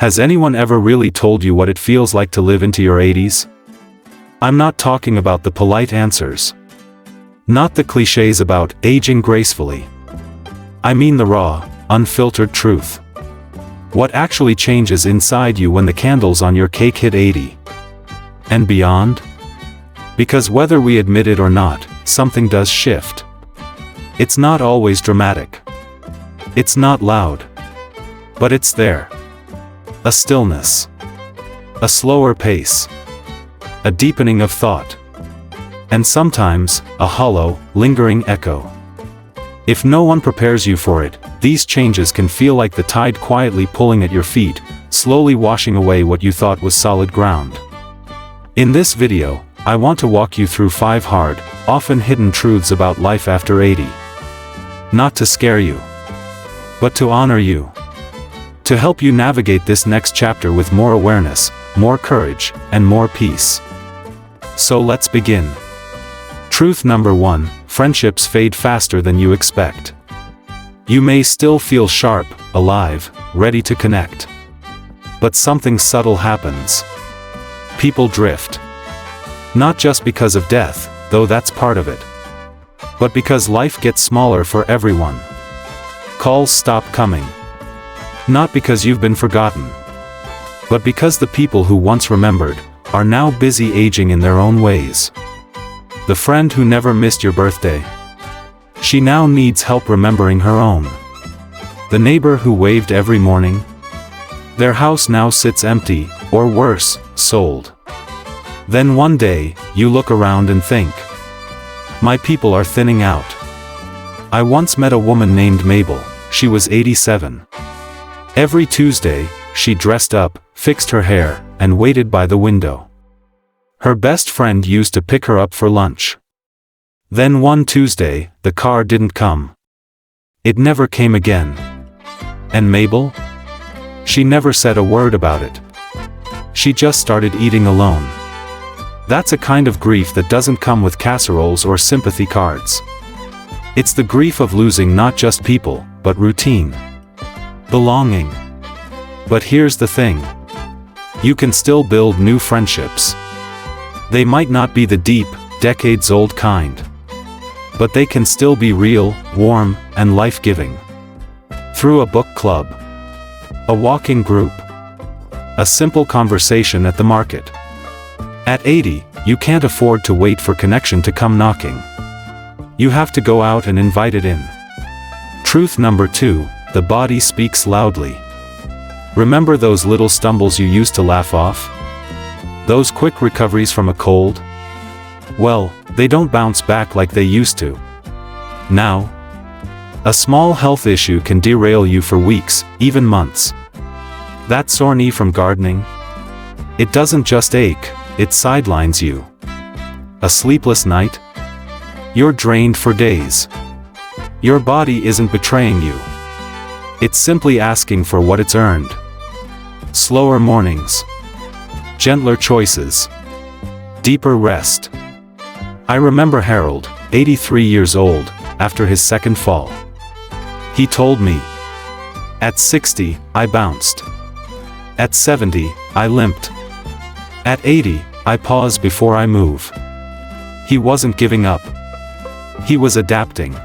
Has anyone ever really told you what it feels like to live into your 80s? I'm not talking about the polite answers. Not the clichés about aging gracefully. I mean the raw, unfiltered truth. What actually changes inside you when the candles on your cake hit 80? And beyond? Because whether we admit it or not, something does shift. It's not always dramatic. It's not loud. But it's there. A stillness. A slower pace. A deepening of thought. And sometimes, a hollow, lingering echo. If no one prepares you for it, these changes can feel like the tide quietly pulling at your feet, slowly washing away what you thought was solid ground. In this video, I want to walk you through 5 hard, often hidden truths about life after 80. Not to scare you, but to honor you. To help you navigate this next chapter with more awareness, more courage, and more peace. So let's begin. Truth number 1, friendships fade faster than you expect. You may still feel sharp, alive, ready to connect. But something subtle happens. People drift. Not just because of death, though that's part of it. But because life gets smaller for everyone. Calls stop coming. Not because you've been forgotten. But because the people who once remembered, are now busy aging in their own ways. The friend who never missed your birthday. She now needs help remembering her own. The neighbor who waved every morning. Their house now sits empty, or worse, sold. Then one day, you look around and think, my people are thinning out. I once met a woman named Mabel. She was 87. Every Tuesday, she dressed up, fixed her hair, and waited by the window. Her best friend used to pick her up for lunch. Then one Tuesday, the car didn't come. It never came again. And Mabel? She never said a word about it. She just started eating alone. That's a kind of grief that doesn't come with casseroles or sympathy cards. It's the grief of losing not just people, but routine. Belonging. But here's the thing. You can still build new friendships. They might not be the deep, decades-old kind. But they can still be real, warm, and life-giving. Through a book club. A walking group. A simple conversation at the market. At 80, you can't afford to wait for connection to come knocking. You have to go out and invite it in. Truth number 2, the body speaks loudly. Remember those little stumbles you used to laugh off? Those quick recoveries from a cold? Well, they don't bounce back like they used to. Now, a small health issue can derail you for weeks, even months. That sore knee from gardening? It doesn't just ache, it sidelines you. A sleepless night? You're drained for days. Your body isn't betraying you. It's simply asking for what it's earned. Slower mornings. Gentler choices. Deeper rest. I remember Harold, 83 years old, after his second fall. He told me, at 60, I bounced. At 70, I limped. At 80, I pause before I move. He wasn't giving up. He was adapting.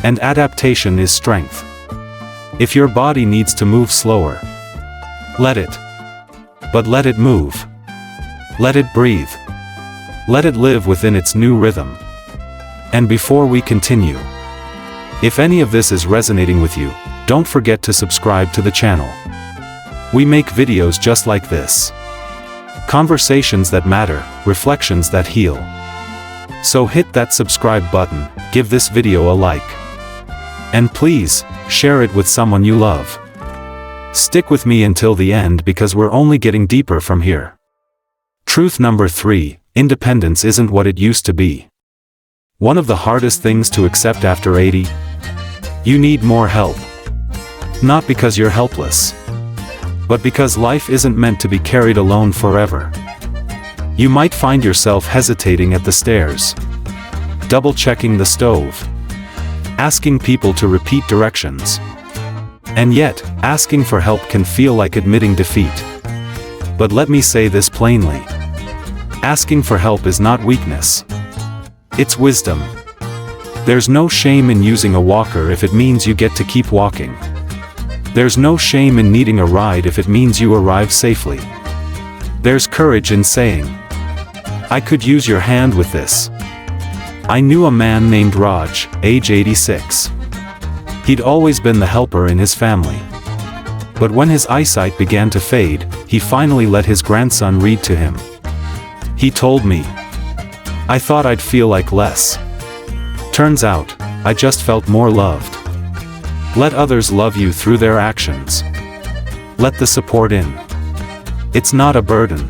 And adaptation is strength. If your body needs to move slower, let it. But let it move. Let it breathe. Let it live within its new rhythm. And before we continue, if any of this is resonating with you, don't forget to subscribe to the channel. We make videos just like this. Conversations that matter, reflections that heal. So hit that subscribe button, give this video a like. And please, share it with someone you love. Stick with me until the end because we're only getting deeper from here. Truth number 3, independence isn't what it used to be. One of the hardest things to accept after 80? You need more help. Not because you're helpless, but because life isn't meant to be carried alone forever. You might find yourself hesitating at the stairs, double-checking the stove, asking people to repeat directions. And yet, asking for help can feel like admitting defeat. But let me say this plainly. Asking for help is not weakness. It's wisdom. There's no shame in using a walker if it means you get to keep walking. There's no shame in needing a ride if it means you arrive safely. There's courage in saying, I could use your hand with this. I knew a man named Raj, age 86. He'd always been the helper in his family. But when his eyesight began to fade, he finally let his grandson read to him. He told me, I thought I'd feel like less. Turns out, I just felt more loved. Let others love you through their actions. Let the support in. It's not a burden.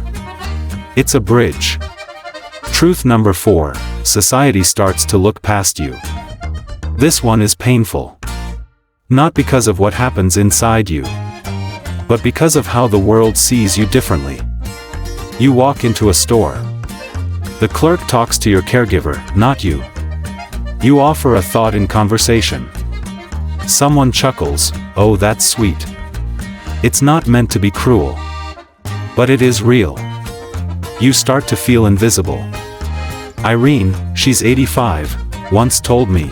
It's a bridge. Truth number 4, society starts to look past you. This one is painful. Not because of what happens inside you, but because of how the world sees you differently. You walk into a store. The clerk talks to your caregiver, not you. You offer a thought in conversation. Someone chuckles, oh that's sweet. It's not meant to be cruel. But it is real. You start to feel invisible. Irene, she's 85, once told me,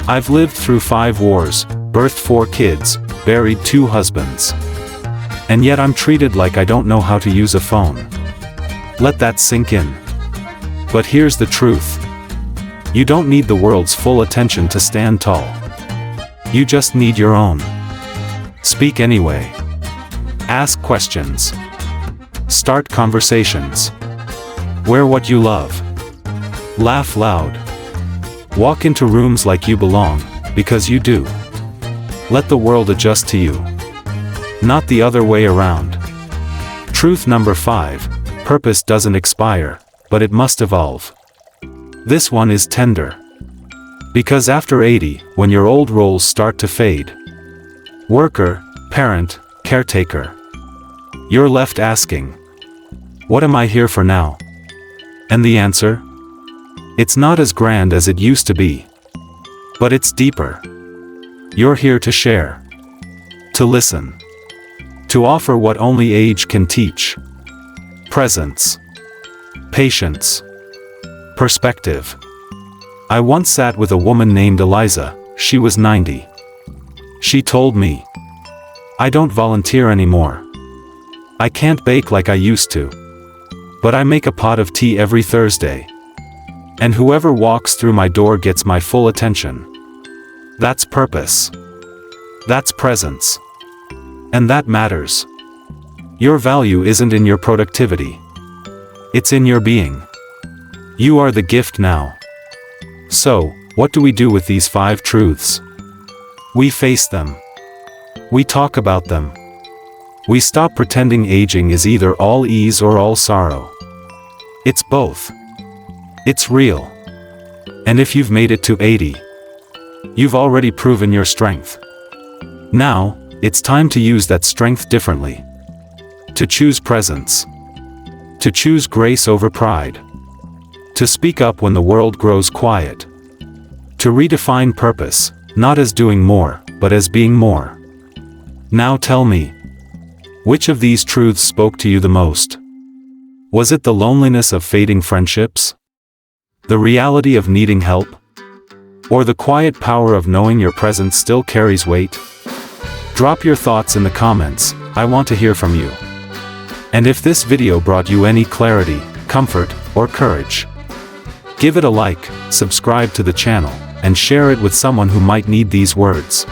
I've lived through 5 wars, birthed 4 kids, buried 2 husbands. And yet I'm treated like I don't know how to use a phone. Let that sink in. But here's the truth. You don't need the world's full attention to stand tall. You just need your own. Speak anyway. Ask questions. Start conversations. Wear what you love. Laugh loud. Walk into rooms like you belong, because you do. Let the world adjust to you. Not the other way around. Truth number 5, purpose doesn't expire, but it must evolve. This one is tender. Because after 80, when your old roles start to fade, worker, parent, caretaker, you're left asking, what am I here for now? And the answer? It's not as grand as it used to be. But it's deeper. You're here to share. To listen. To offer what only age can teach. Presence. Patience. Perspective. I once sat with a woman named Eliza, she was 90. She told me, I don't volunteer anymore. I can't bake like I used to. But I make a pot of tea every Thursday. And whoever walks through my door gets my full attention. That's purpose. That's presence. And that matters. Your value isn't in your productivity. It's in your being. You are the gift now. So, what do we do with these 5 truths? We face them. We talk about them. We stop pretending aging is either all ease or all sorrow. It's both. It's real. And if you've made it to 80, you've already proven your strength. Now, it's time to use that strength differently. To choose presence. To choose grace over pride. To speak up when the world grows quiet. To redefine purpose, not as doing more, but as being more. Now tell me, which of these truths spoke to you the most? Was it the loneliness of fading friendships? The reality of needing help? Or the quiet power of knowing your presence still carries weight? Drop your thoughts in the comments, I want to hear from you. And if this video brought you any clarity, comfort, or courage, give it a like, subscribe to the channel, and share it with someone who might need these words.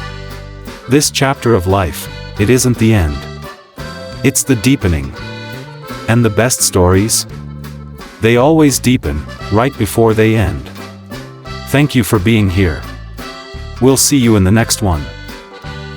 This chapter of life, it isn't the end. It's the deepening. And the best stories? They always deepen, right before they end. Thank you for being here. We'll see you in the next one.